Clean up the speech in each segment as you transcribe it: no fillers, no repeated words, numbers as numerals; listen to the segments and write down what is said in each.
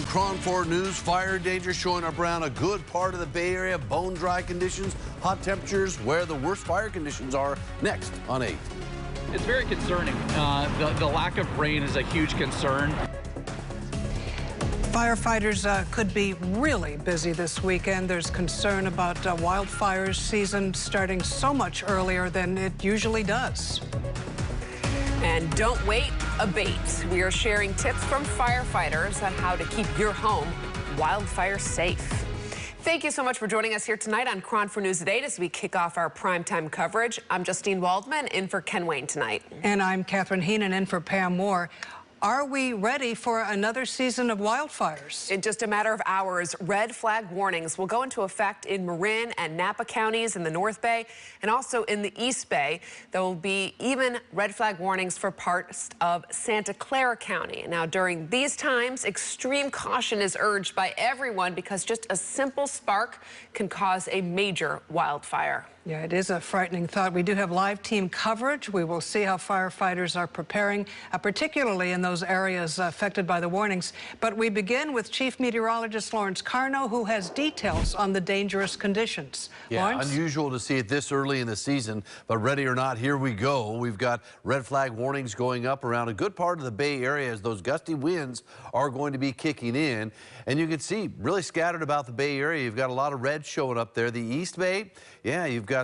KRON 4 News, fire danger showing up around a good part of the Bay Area. Bone dry conditions, hot temperatures, where the worst fire conditions are next on 8. It's very concerning. The lack of rain is a huge concern. Firefighters could be really busy this weekend. There's concern about wildfires season starting so much earlier than it usually does. And don't wait, abate. We are sharing tips from firefighters on how to keep your home wildfire safe. Thank you so much for joining us here tonight on KRON 4 News at 8 as we kick off our primetime coverage. I'm Justine Waldman, in for Ken Wayne tonight. And I'm Catherine Heenan, in for Pam Moore. Are we ready for another season of wildfires? In just a matter of hours, red flag warnings will go into effect in Marin and Napa counties in the North Bay and also in the East Bay. There will be even red flag warnings for parts of Santa Clara County. Now, during these times, extreme caution is urged by everyone because just a simple spark can cause a major wildfire. Yeah, it is a frightening thought. We do have live team coverage. We will see how firefighters are preparing, particularly in those areas affected by the warnings. But we begin with Chief Meteorologist Lawrence Carno, who has details on the dangerous conditions. Yeah, Lawrence? Unusual to see it this early in the season, but ready or not, here we go. We've got red flag warnings going up around a good part of the Bay Area as those gusty winds are going to be kicking in. And you can see really scattered about the Bay Area. You've got a lot of red showing up there. The East Bay, yeah, you've got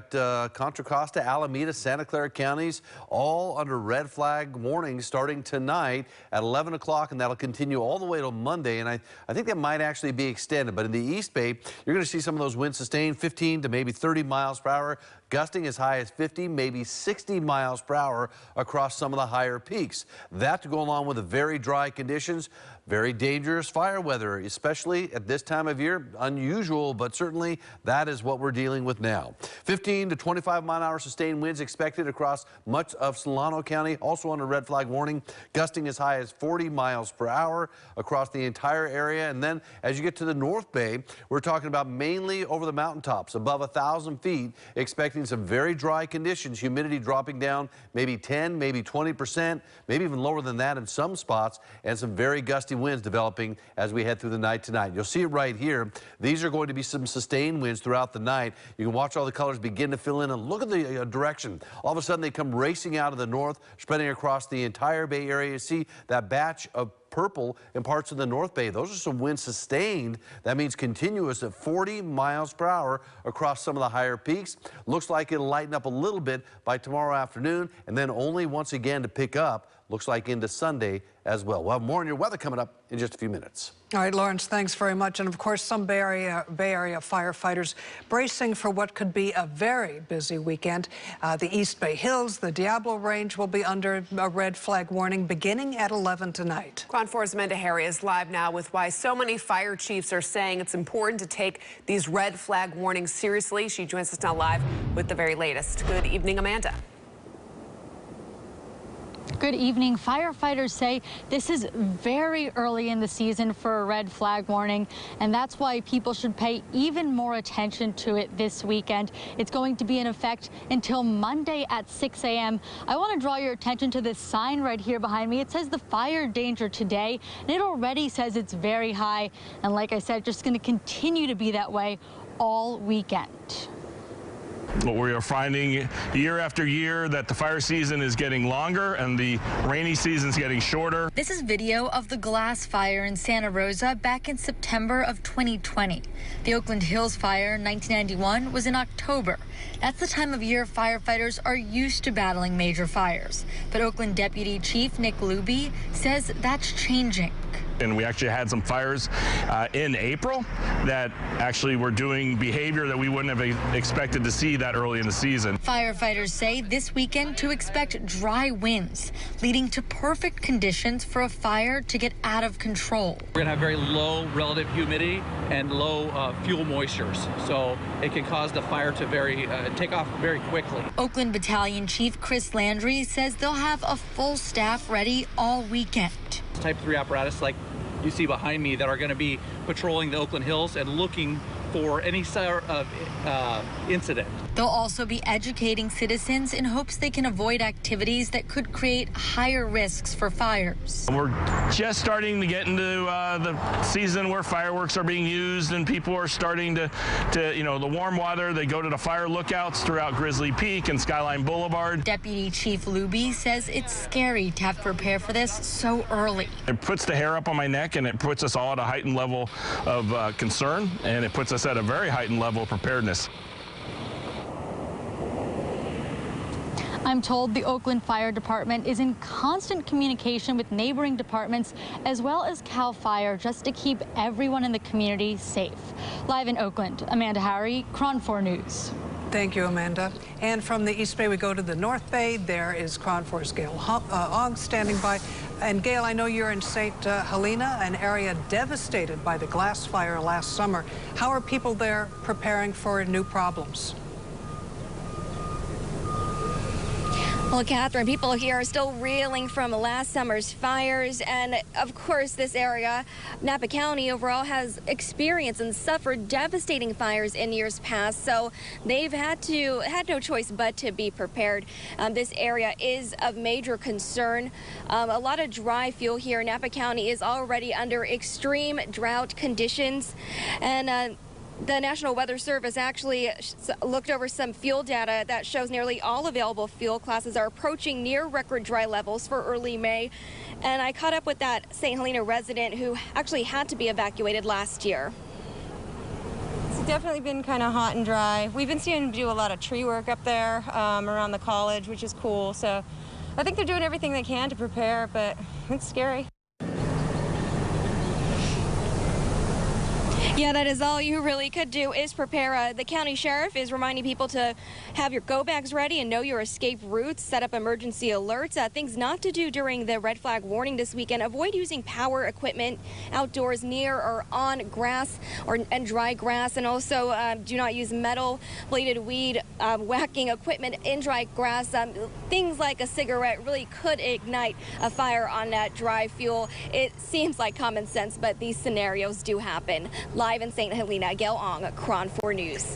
Contra Costa, Alameda, Santa Clara counties, all under red flag warnings starting tonight at 11 o'clock, and that'll continue all the way till Monday. And I think that might actually be extended. But in the East Bay, you're going to see some of those winds sustained 15 to maybe 30 miles per hour, gusting as high as 50, maybe 60 miles per hour across some of the higher peaks. That to go along with the very dry conditions. Very dangerous fire weather, especially at this time of year. Unusual, but certainly that is what we're dealing with now. 15 to 25 mile-an-hour sustained winds expected across much of Solano County, also under red flag warning, gusting as high as 40 miles per hour across the entire area. And then as you get to the North Bay, we're talking about mainly over the mountaintops, above 1,000 feet, expecting some very dry conditions, humidity dropping down maybe 10, maybe 20%, maybe even lower than that in some spots, and some very gusty winds developing as we head through the night tonight. You'll see it right here. These are going to be some sustained winds throughout the night. You can watch all the colors begin to fill in and look at the direction. All of a sudden they come racing out of the north, spreading across the entire Bay Area. You see that batch of purple in parts of the North Bay. Those are some winds sustained. That means continuous at 40 miles per hour across some of the higher peaks. Looks like it'll lighten up a little bit by tomorrow afternoon, and then only once again to pick up, looks like into Sunday as well. We'll have more on your weather coming up in just a few minutes. All right, Lawrence, thanks very much. And of course, some Bay Area firefighters bracing for what could be a very busy weekend. The East Bay Hills, the Diablo Range will be under a red flag warning beginning at 11 tonight. KRON 4's Amanda Harry is live now with why so many fire chiefs are saying it's important to take these red flag warnings seriously. She joins us now live with the very latest. Good evening, Amanda. Good evening. Firefighters say this is very early in the season for a red flag warning, and that's why people should pay even more attention to it this weekend. It's going to be in effect until Monday at 6 a.m. I want to draw your attention to this sign right here behind me. It says the fire danger today, and it already says it's very high. And like I said, just going to continue to be that way all weekend. What we are finding year after year that the fire season is getting longer and the rainy season is getting shorter. This is video of the glass fire in Santa Rosa back in September of 2020. The Oakland Hills fire in 1991 was in October. That's the time of year firefighters are used to battling major fires. But Oakland Deputy Chief Nick Luby says that's changing. And we actually had some fires in April that actually were doing behavior that we wouldn't have expected to see that early in the season. Firefighters say this weekend to expect dry winds, leading to perfect conditions for a fire to get out of control. We're going to have very low relative humidity and low fuel moistures, so it can cause the fire to take off very quickly. Oakland Battalion Chief Chris Landry says they'll have a full staff ready all weekend. Type 3 apparatus like you see behind me that are going to be patrolling the Oakland Hills and looking for any sort of incident. They'll also be educating citizens in hopes they can avoid activities that could create higher risks for fires. We're just starting to get into the season where fireworks are being used and people are starting to the warm weather, they go to the fire lookouts throughout Grizzly Peak and Skyline Boulevard. Deputy Chief Luby says it's scary to have to prepare for this so early. It puts the hair up on my neck and it puts us all at a heightened level of concern, and it puts us at a very heightened level of preparedness. I'm told the Oakland Fire Department is in constant communication with neighboring departments as well as CAL FIRE just to keep everyone in the community safe. Live in Oakland, Amanda Harry, KRON 4 News. Thank you, Amanda. And from the East Bay, we go to the North Bay. There is KRON 4's Gail Ong standing by. And Gail, I know you're in St. Helena, an area devastated by the glass fire last summer. How are people there preparing for new problems? Well, Catherine, people here are still reeling from last summer's fires. And of course, this area, Napa County overall, has experienced and suffered devastating fires in years past. So they've had no choice but to be prepared. This area is of major concern. A lot of dry fuel here. Napa County is already under extreme drought conditions. And the National Weather Service actually looked over some fuel data that shows nearly all available fuel classes are approaching near record dry levels for early May. And I caught up with that St. Helena resident who actually had to be evacuated last year. It's definitely been kind of hot and dry. We've been seeing them do a lot of tree work up there around the college, which is cool. So I think they're doing everything they can to prepare, but it's scary. Yeah, that is all you really could do is prepare. The county sheriff is reminding people to have your go bags ready and know your escape routes, set up emergency alerts, things not to do during the red flag warning this weekend. Avoid using power equipment outdoors near or on grass and dry grass, and also do not use metal bladed weed whacking equipment in dry grass. Things like a cigarette really could ignite a fire on that dry fuel. It seems like common sense, but these scenarios do happen. Live in St. Helena, Gail Ong, KRON 4 News.